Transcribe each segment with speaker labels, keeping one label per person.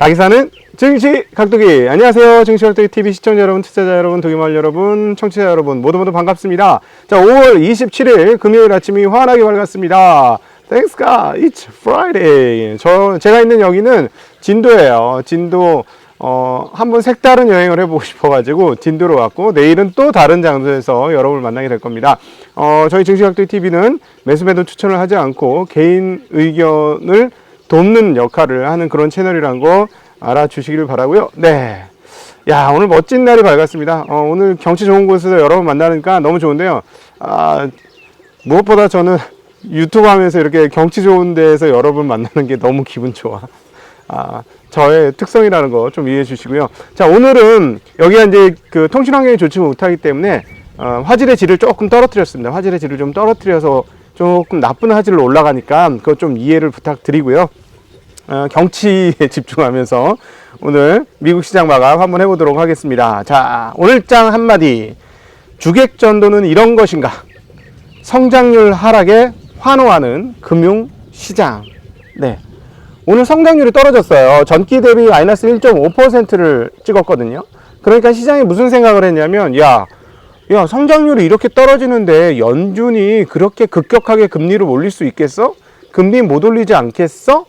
Speaker 1: 닭이 사는 증시 각도기. 안녕하세요. 증시 각도기 TV 시청자 여러분, 투자자 여러분, 도기마을 여러분, 청취자 여러분 모두 반갑습니다. 자, 5월 27일 금요일 아침이 환하게 밝았습니다. Thanks God, it's Friday. 제가 있는 여기는 진도예요. 진도 한번 색다른 여행을 해보고 싶어가지고 진도로 왔고, 내일은 또 다른 장소에서 여러분을 만나게 될 겁니다. 저희 증시각도기 TV는 매수매도 추천을 하지 않고 개인 의견을 돕는 역할을 하는 그런 채널이라는 거 알아주시기를 바라고요. 네. 야, 오늘 멋진 날이 밝았습니다. 오늘 경치 좋은 곳에서 여러분 만나니까 너무 좋은데요. 무엇보다 저는 유튜브 하면서 이렇게 경치 좋은 데에서 여러분 만나는 게 너무 기분 좋아. 저의 특성이라는 거 좀 이해해 주시고요. 자, 오늘은 여기가 이제 그 통신 환경이 좋지 못하기 때문에 화질의 질을 조금 떨어뜨렸습니다. 화질의 질을 좀 떨어뜨려서 조금 나쁜 화질로 올라가니까 그거 좀 이해를 부탁드리고요. 경치에 집중하면서 오늘 미국 시장 마감 한번 해보도록 하겠습니다. 자, 오늘 장 한마디. 주객 전도는 이런 것인가? 성장률 하락에 환호하는 금융시장. 네. 오늘 성장률이 떨어졌어요. 전기 대비 마이너스 1.5%를 찍었거든요. 그러니까 시장이 무슨 생각을 했냐면, 야, 성장률이 이렇게 떨어지는데 연준이 그렇게 급격하게 금리를 올릴 수 있겠어? 금리 못 올리지 않겠어?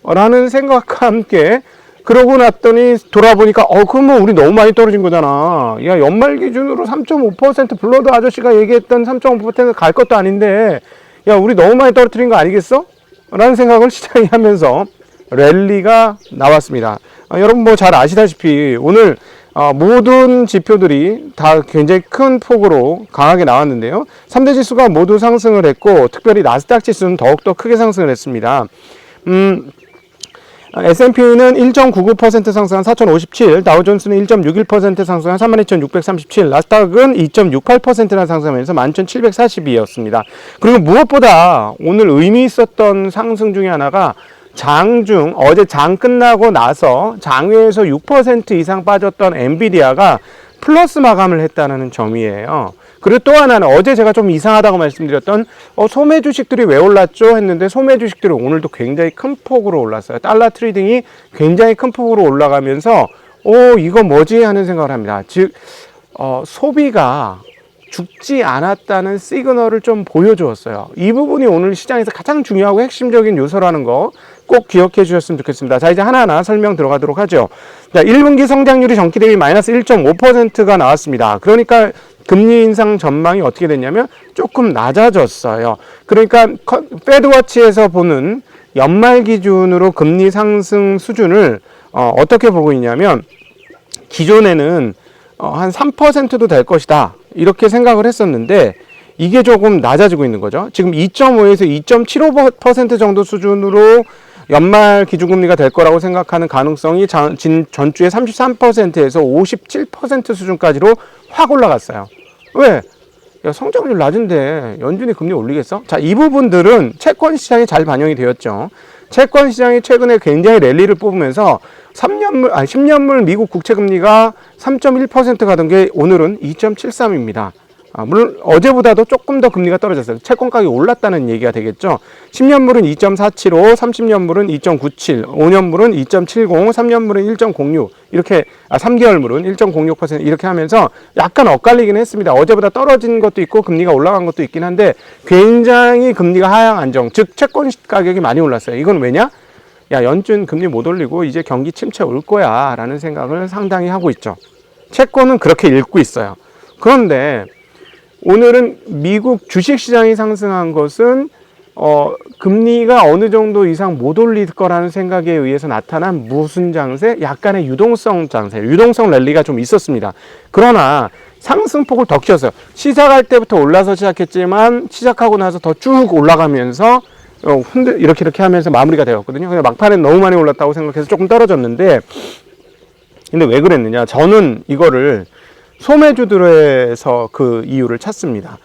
Speaker 1: 라는 생각과 함께 그러고 났더니 돌아보니까 그러면 우리 너무 많이 떨어진 거잖아. 야, 연말 기준으로 3.5% 블러드 아저씨가 얘기했던 3.5% 갈 것도 아닌데, 야, 우리 너무 많이 떨어뜨린 거 아니겠어? 라는 생각을 시장이 하면서 랠리가 나왔습니다. 여러분 뭐 잘 아시다시피 오늘 모든 지표들이 다 굉장히 큰 폭으로 강하게 나왔는데요. 3대 지수가 모두 상승을 했고, 특별히 나스닥 지수는 더욱더 크게 상승을 했습니다. S&P는 1.99% 상승한 4,057, 다우존스는 1.61% 상승한 32,637, 나스닥은 2.68%나 상승하면서 11,742였습니다. 그리고 무엇보다 오늘 의미 있었던 상승 중에 하나가 장중, 어제 장 끝나고 나서 장외에서 6% 이상 빠졌던 엔비디아가 플러스 마감을 했다는 점이에요. 그리고 또 하나는 어제 제가 좀 이상하다고 말씀드렸던 소매 주식들이 왜 올랐죠? 했는데 소매 주식들이 오늘도 굉장히 큰 폭으로 올랐어요. 달러 트레이딩이 굉장히 큰 폭으로 올라가면서 이거 뭐지? 하는 생각을 합니다. 즉 소비가 죽지 않았다는 시그널을 좀 보여주었어요. 이 부분이 오늘 시장에서 가장 중요하고 핵심적인 요소라는 거 꼭 기억해 주셨으면 좋겠습니다. 자, 이제 하나하나 설명 들어가도록 하죠. 자, 1분기 성장률이 전기 대비 마이너스 1.5%가 나왔습니다. 그러니까 금리 인상 전망이 어떻게 됐냐면 조금 낮아졌어요. 그러니까 패드워치에서 보는 연말 기준으로 금리 상승 수준을 어떻게 보고 있냐면, 기존에는 한 3%도 될 것이다 이렇게 생각을 했었는데 이게 조금 낮아지고 있는 거죠. 지금 2.5에서 2.75% 정도 수준으로 연말 기준금리가 될 거라고 생각하는 가능성이 전주에 33%에서 57% 수준까지로 확 올라갔어요. 왜? 야, 성장률 낮은데 연준이 금리 올리겠어? 자, 이 부분들은 채권 시장에 잘 반영이 되었죠. 채권 시장이 최근에 굉장히 랠리를 뽑으면서 10년물 미국 국채 금리가 3.1% 가던 게 오늘은 2.73입니다. 물론 어제보다도 조금 더 금리가 떨어졌어요. 채권 가격이 올랐다는 얘기가 되겠죠. 10년물은 2.475, 30년물은 2.97, 5년물은 2.70, 3년물은 1.06, 이렇게 3개월물은 1.06% 이렇게 하면서 약간 엇갈리긴 했습니다. 어제보다 떨어진 것도 있고 금리가 올라간 것도 있긴 한데 굉장히 금리가 하향 안정, 즉 채권 가격이 많이 올랐어요. 이건 왜냐? 야, 연준 금리 못 올리고 이제 경기 침체 올 거야 라는 생각을 상당히 하고 있죠. 채권은 그렇게 읽고 있어요. 그런데 오늘은 미국 주식시장이 상승한 것은 금리가 어느 정도 이상 못 올릴 거라는 생각에 의해서 나타난 무슨 장세? 약간의 유동성 장세, 유동성 랠리가 좀 있었습니다. 그러나 상승폭을 더 키웠어요. 시작할 때부터 올라서 시작했지만 시작하고 나서 더 쭉 올라가면서 이렇게 하면서 마무리가 되었거든요. 그냥 막판에 너무 많이 올랐다고 생각해서 조금 떨어졌는데, 근데 왜 그랬느냐? 저는 이거를 소매주들에서 그 이유를 찾습니다.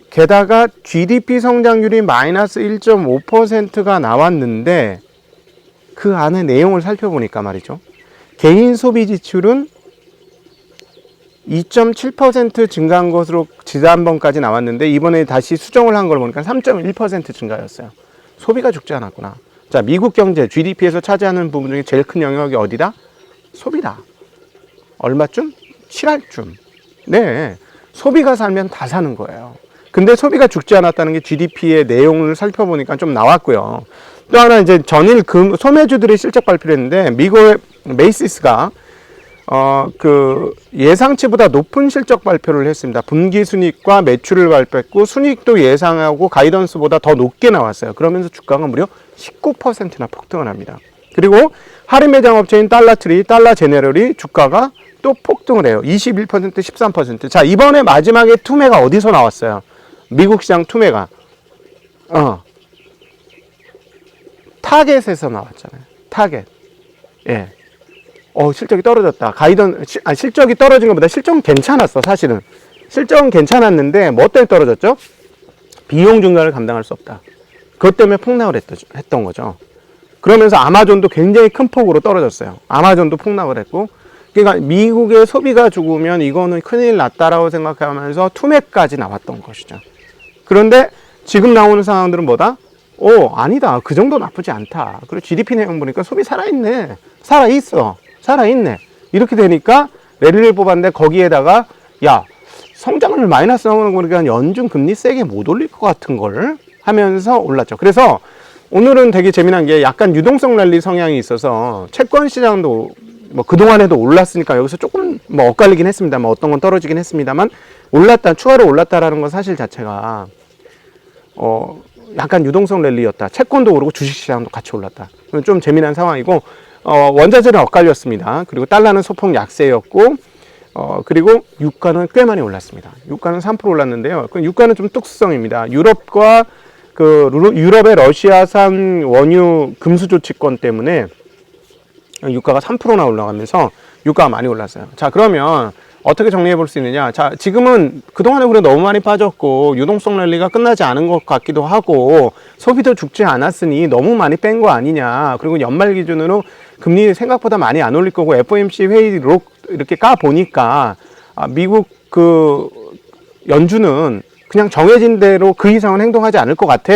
Speaker 1: 게다가 GDP 성장률이 마이너스 1.5%가 나왔는데 그 안에 내용을 살펴보니까 말이죠. 개인 소비 지출은 2.7% 증가한 것으로 지난번까지 나왔는데 이번에 다시 수정을 한 걸 보니까 3.1% 증가였어요. 소비가 죽지 않았구나. 자, 미국 경제 GDP에서 차지하는 부분 중에 제일 큰 영역이 어디다? 소비다. 얼마쯤? 7할쯤. 네, 소비가 살면 다 사는 거예요. 근데 소비가 죽지 않았다는 게 GDP의 내용을 살펴보니까 좀 나왔고요. 또 하나 이제 전일 소매주들의 실적 발표를 했는데 미국의 메이시스가 그 예상치보다 높은 실적 발표를 했습니다. 분기 순이익과 매출을 발표했고 순이익도 예상하고 가이던스보다 더 높게 나왔어요. 그러면서 주가가 무려 19%나 폭등을 합니다. 그리고 할인 매장 업체인 달러트리, 달러제네럴이 주가가 또 폭등을 해요. 21%, 13%. 자, 이번에 마지막에 투매가 어디서 나왔어요? 미국 시장 투매가 타겟에서 나왔잖아요. 타겟. 예. 실적이 떨어졌다. 실적이 떨어진 것보다 실적은 괜찮았어, 사실은. 실적은 괜찮았는데, 뭐 때문에 떨어졌죠? 비용 증가를 감당할 수 없다. 그것 때문에 폭락을 했던 거죠. 그러면서 아마존도 굉장히 큰 폭으로 떨어졌어요. 아마존도 폭락을 했고, 그러니까 미국의 소비가 죽으면 이거는 큰일 났다라고 생각하면서 투매까지 나왔던 것이죠. 그런데 지금 나오는 상황들은 뭐다? 아니다. 그 정도 나쁘지 않다. 그리고 GDP 내용 보니까 소비 살아있네. 살아있네. 이렇게 되니까 랠리를 뽑았는데 거기에다가 성장률 마이너스 나오는 거니까 연준 금리 세게 못 올릴 것 같은 걸 하면서 올랐죠. 그래서 오늘은 되게 재미난 게 약간 유동성 랠리 성향이 있어서 채권 시장도 뭐 그동안에도 올랐으니까 여기서 조금 뭐 엇갈리긴 했습니다만 어떤 건 떨어지긴 했습니다만 추가로 올랐다라는 건 사실 자체가 약간 유동성 랠리였다. 채권도 오르고 주식시장도 같이 올랐다. 좀 재미난 상황이고 원자재는 엇갈렸습니다. 그리고 달러는 소폭 약세였고 그리고 유가는 꽤 많이 올랐습니다. 유가는 3% 올랐는데요. 그 유가는 좀 특수성입니다. 유럽과 유럽의 러시아산 원유 금수 조치권 때문에 유가가 3%나 올라가면서 유가가 많이 올랐어요. 자, 그러면 어떻게 정리해 볼 수 있느냐? 자, 지금은 그동안에 우리가 너무 많이 빠졌고 유동성 랠리가 끝나지 않은 것 같기도 하고 소비도 죽지 않았으니 너무 많이 뺀 거 아니냐. 그리고 연말 기준으로 금리 생각보다 많이 안 올릴 거고 FOMC 회의로 이렇게 까 보니까 미국 연준은 그냥 정해진 대로 그 이상은 행동하지 않을 것 같아.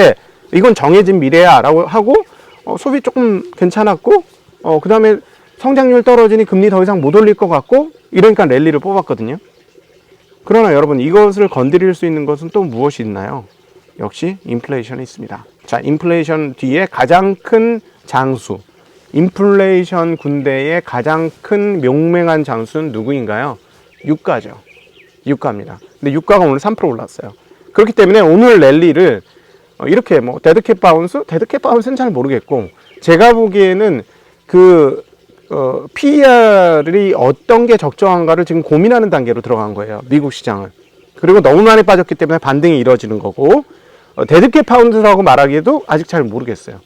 Speaker 1: 이건 정해진 미래야 라고 하고 소비 조금 괜찮았고 그 다음에 성장률 떨어지니 금리 더 이상 못 올릴 것 같고 이러니까 랠리를 뽑았거든요. 그러나 여러분 이것을 건드릴 수 있는 것은 또 무엇이 있나요? 역시 인플레이션이 있습니다. 자, 인플레이션 뒤에 가장 큰 장수, 인플레이션 군대의 가장 큰 명맹한 장수는 누구인가요? 유가죠. 유가입니다. 근데 유가가 오늘 3% 올랐어요. 그렇기 때문에 오늘 랠리를 이렇게 뭐 데드캣 바운스는 잘 모르겠고 제가 보기에는 PER이 어떤 게 적정한가를 지금 고민하는 단계로 들어간 거예요. 미국 시장은. 그리고 너무 많이 빠졌기 때문에 반등이 이루어지는 거고 데드캣 파운드라고 말하기에도 아직 잘 모르겠어요.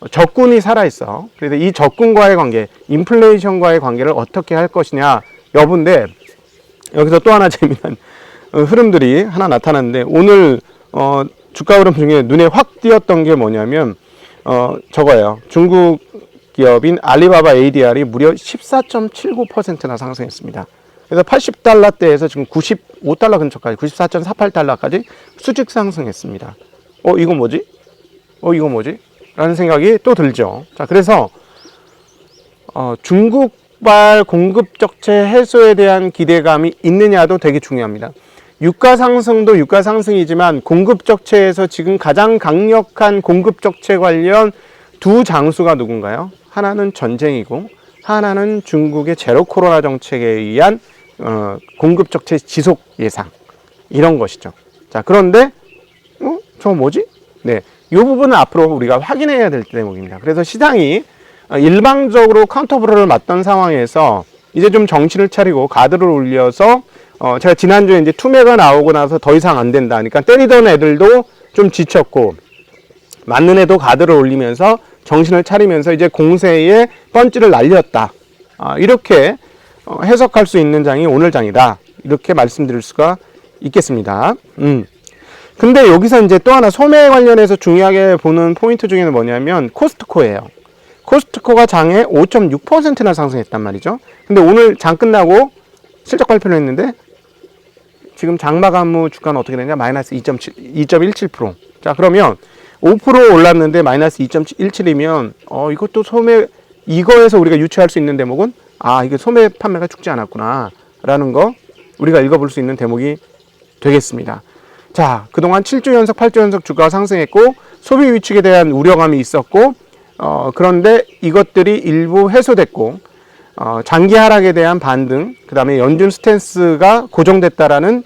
Speaker 1: 적군이 살아있어. 그래서 이 적군과의 관계, 인플레이션과의 관계를 어떻게 할 것이냐 여부인데 여기서 또 하나 재미난 흐름들이 하나 나타났는데 오늘 주가 흐름 중에 눈에 확 띄었던 게 뭐냐면 저거예요. 중국 기업인 알리바바 ADR이 무려 14.79%나 상승했습니다. 그래서 80달러대에서 지금 95달러 근처까지 94.48달러까지 수직 상승했습니다. 이거 뭐지? 라는 생각이 또 들죠. 자, 그래서 중국발 공급 적체 해소에 대한 기대감이 있느냐도 되게 중요합니다. 유가 상승도 유가 상승이지만 공급 적체에서 지금 가장 강력한 공급 적체 관련 두 장수가 누군가요? 하나는 전쟁이고 하나는 중국의 제로 코로나 정책에 의한 공급 적체 지속 예상 이런 것이죠. 자, 그런데 저거 뭐지? 네, 이 부분은 앞으로 우리가 확인해야 될 대목입니다. 그래서 시장이 일방적으로 카운터블러를 맞던 상황에서 이제 좀 정신을 차리고 가드를 올려서 제가 지난주에 이제 투매가 나오고 나서 더 이상 안 된다. 그러니까 때리던 애들도 좀 지쳤고 맞는 애도 가드를 올리면서 정신을 차리면서 이제 공세에 펀치를 날렸다. 이렇게 해석할 수 있는 장이 오늘 장이다. 이렇게 말씀드릴 수가 있겠습니다. 근데 여기서 이제 또 하나 소매 관련해서 중요하게 보는 포인트 중에는 뭐냐면 코스트코예요. 코스트코가 장에 5.6%나 상승했단 말이죠. 근데 오늘 장 끝나고 실적 발표를 했는데 지금 장마감무 주가는 어떻게 되냐? 마이너스 2.17%. 자, 그러면 5% 올랐는데 마이너스 2.17이면 이것도 소매, 이거에서 우리가 유추할 수 있는 대목은 이게 소매 판매가 죽지 않았구나 라는 거 우리가 읽어볼 수 있는 대목이 되겠습니다. 자, 그동안 7주 연속 8주 연속 주가가 상승했고 소비 위축에 대한 우려감이 있었고 그런데 이것들이 일부 해소됐고 장기 하락에 대한 반등, 그 다음에 연준 스탠스가 고정됐다라는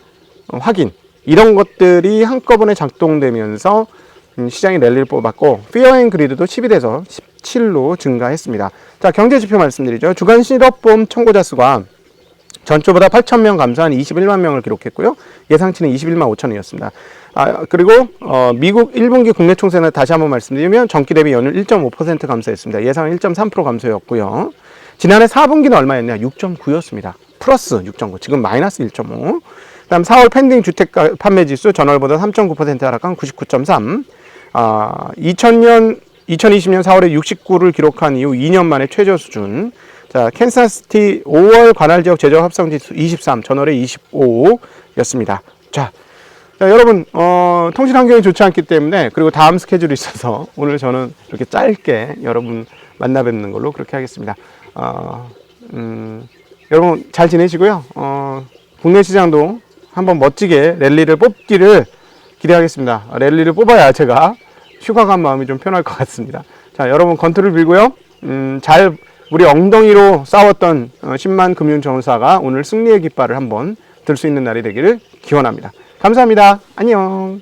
Speaker 1: 확인, 이런 것들이 한꺼번에 작동되면서 시장이 랠리를 뽑았고 피어 앤 그리드도 12에서 17로 증가했습니다. 자, 경제지표 말씀드리죠. 주간 실업보험 청구자 수가 전주보다 8,000명 감소한 21만 명을 기록했고요. 예상치는 21만 5천이었습니다. 그리고 미국 1분기 국내 총생을 다시 한번 말씀드리면 전기 대비 연율 1.5% 감소했습니다. 예상은 1.3% 감소였고요. 지난해 4분기는 얼마였냐? 6.9였습니다. 플러스 6.9, 지금 마이너스 1.5. 그 다음 4월 펜딩 주택 판매 지수 전월보다 3.9% 하락한 99.3. 2020년 4월에 69를 기록한 이후 2년 만에 최저 수준. 자, 캔사스시티 5월 관할 지역 제조 합성 지수 23, 전월에 25였습니다. 자, 여러분, 통신 환경이 좋지 않기 때문에, 그리고 다음 스케줄이 있어서 오늘 저는 이렇게 짧게 여러분 만나 뵙는 걸로 그렇게 하겠습니다. 여러분 잘 지내시고요. 국내 시장도 한번 멋지게 랠리를 뽑기를 기대하겠습니다. 랠리를 뽑아야 제가 휴가 간 마음이 좀 편할 것 같습니다. 자, 여러분 건투를 빌고요. 잘 우리 엉덩이로 싸웠던 10만 금융정사가 오늘 승리의 깃발을 한번 들 수 있는 날이 되기를 기원합니다. 감사합니다. 안녕.